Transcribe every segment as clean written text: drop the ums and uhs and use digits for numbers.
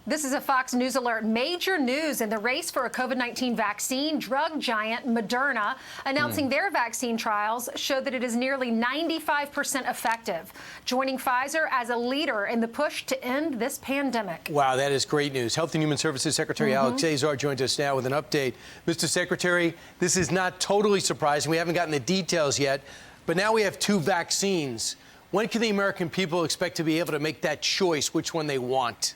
This is a Fox News alert. Major news in the race for a COVID-19 vaccine. Drug giant Moderna announcing their vaccine trials show that it is nearly 95% effective, joining Pfizer as a leader in the push to end this pandemic. Wow, that is great news. Health and Human Services Secretary Alex Azar joins us now with an update. Mr. Secretary, this is not totally surprising. We haven't gotten the details yet, but now we have two vaccines. When can the American people expect to be able to make that choice, which one they want?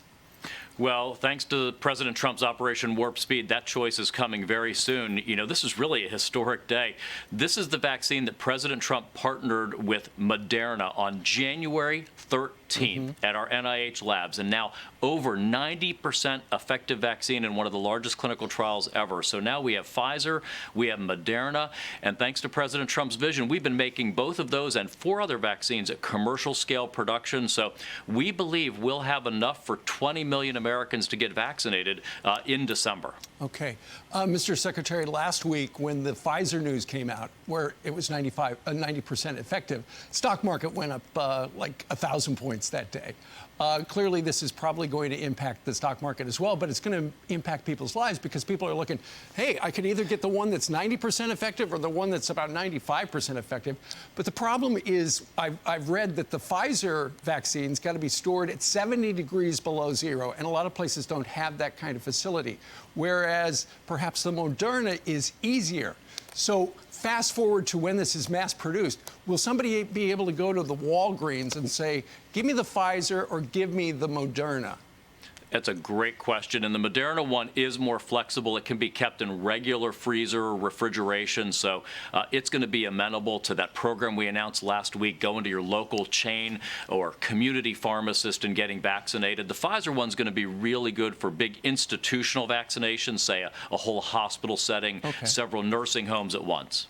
Well, thanks to President Trump's Operation Warp Speed, that choice is coming very soon. You know, this is really a historic day. This is the vaccine that President Trump partnered with Moderna on January 13th at our NIH labs, and now over 90% effective vaccine in one of the largest clinical trials ever. So now we have Pfizer, we have Moderna, and thanks to President Trump's vision, we've been making both of those and 4 other vaccines at commercial scale production. So we believe we'll have enough for 20 million Americans to get vaccinated in December. Okay. Mr. Secretary, last week when the Pfizer news came out, where it was 90% effective, stock market went up like 1,000 points that day. Clearly, this is probably going to impact the stock market as well, but it's going to impact people's lives because people are looking, hey, I could either get the one that's 90% effective or the one that's about 95% effective. But the problem is I've read that the Pfizer vaccine's got to be stored at 70 degrees below zero, and a lot of places don't have that kind of facility, whereas perhaps the Moderna is easier. So fast forward to when this is mass produced, will somebody be able to go to the Walgreens and say, give me the Pfizer or give me the Moderna? That's a great question. And the Moderna one is more flexible. It can be kept in regular freezer or refrigeration. So it's going to be amenable to that program we announced last week, going to your local chain or community pharmacist and getting vaccinated. The Pfizer one's going to be really good for big institutional vaccinations, say a whole hospital setting, several nursing homes at once.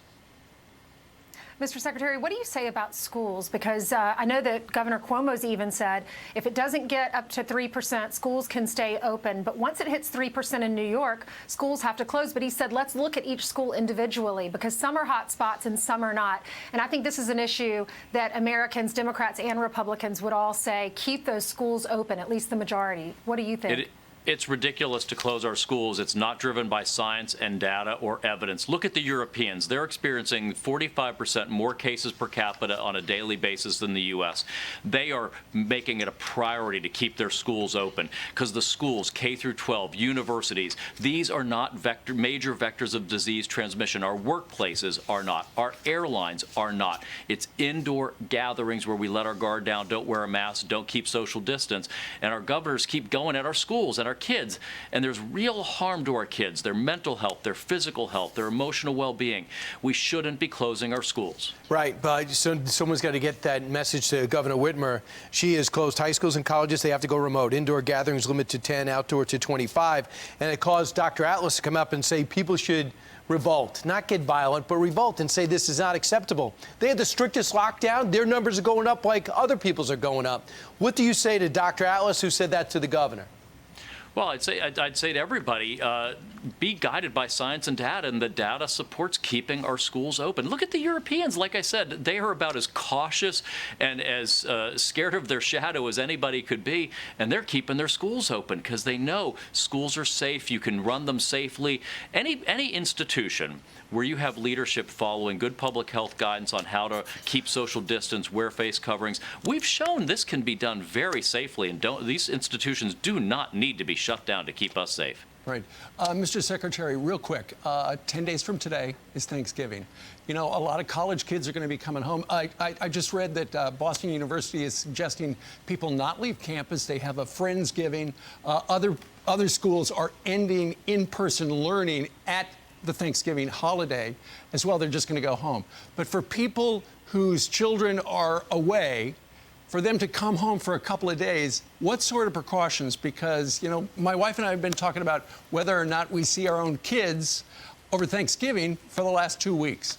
Mr. Secretary, what do you say about schools? Because I know that Governor Cuomo's even said if it doesn't get up to 3%, schools can stay open. But once it hits 3% in New York, schools have to close. But he said, let's look at each school individually because some are hot spots and some are not. And I think this is an issue that Americans, Democrats and Republicans would all say, keep those schools open, at least the majority. What do you think? It's ridiculous to close our schools. It's not driven by science and data or evidence. Look at the Europeans. They're experiencing 45% more cases per capita on a daily basis than the U.S. They are making it a priority to keep their schools open because the schools, K through 12, universities, these are not major vectors of disease transmission. Our workplaces are not. Our airlines are not. It's indoor gatherings where we let our guard down, don't wear a mask, don't keep social distance, and our governors keep going at our schools and our kids, and there's real harm to our kids, their mental health, their physical health, their emotional well-being. We shouldn't be closing our schools. Right, but someone's got to get that message to Governor Whitmer. She has closed high schools and colleges. They have to go remote. Indoor gatherings limited to 10, outdoor to 25. And it caused Dr. Atlas to come up and say people should revolt, not get violent, but revolt and say this is not acceptable. They had the strictest lockdown. Their numbers are going up like other people's are going up. What do you say to Dr. Atlas, who said that to the governor? Well, I'd say to everybody, be guided by science and data, and the data supports keeping our schools open. Look at the Europeans. Like I said, they are about as cautious and as scared of their shadow as anybody could be, and they're keeping their schools open because they know schools are safe. You can run them safely. Any institution where you have leadership following good public health guidance on how to keep social distance, wear face coverings, we've shown this can be done very safely, and these institutions do not need to be shut down to keep us safe. Right. Mr. Secretary, real quick, 10 days from today is Thanksgiving. You know, a lot of college kids are going to be coming home. I just read that Boston University is suggesting people not leave campus. They have a Friendsgiving. Other schools are ending in-person learning at the Thanksgiving holiday as well. They're just going to go home. But for people whose children are away, for them to come home for a couple of days, what sort of precautions? Because, you know, my wife and I have been talking about whether or not we see our own kids over Thanksgiving for the last 2 weeks.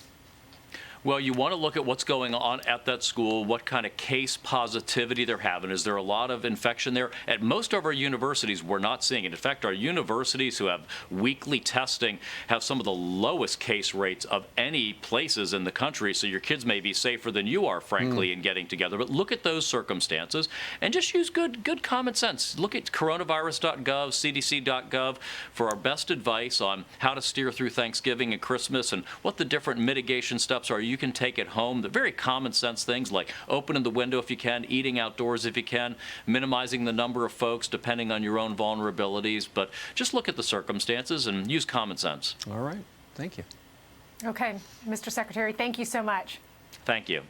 Well, you want to look at what's going on at that school, what kind of case positivity they're having. Is there a lot of infection there? At most of our universities, we're not seeing it. In fact, our universities who have weekly testing have some of the lowest case rates of any places in the country, so your kids may be safer than you are, frankly, in getting together. But look at those circumstances and just use good common sense. Look at coronavirus.gov, cdc.gov for our best advice on how to steer through Thanksgiving and Christmas and what the different mitigation steps are you can take at home. The very common sense things like opening the window if you can, eating outdoors if you can, minimizing the number of folks depending on your own vulnerabilities. But just look at the circumstances and use common sense. All right. Thank you. Okay, Mr. Secretary, thank you so much. Thank you.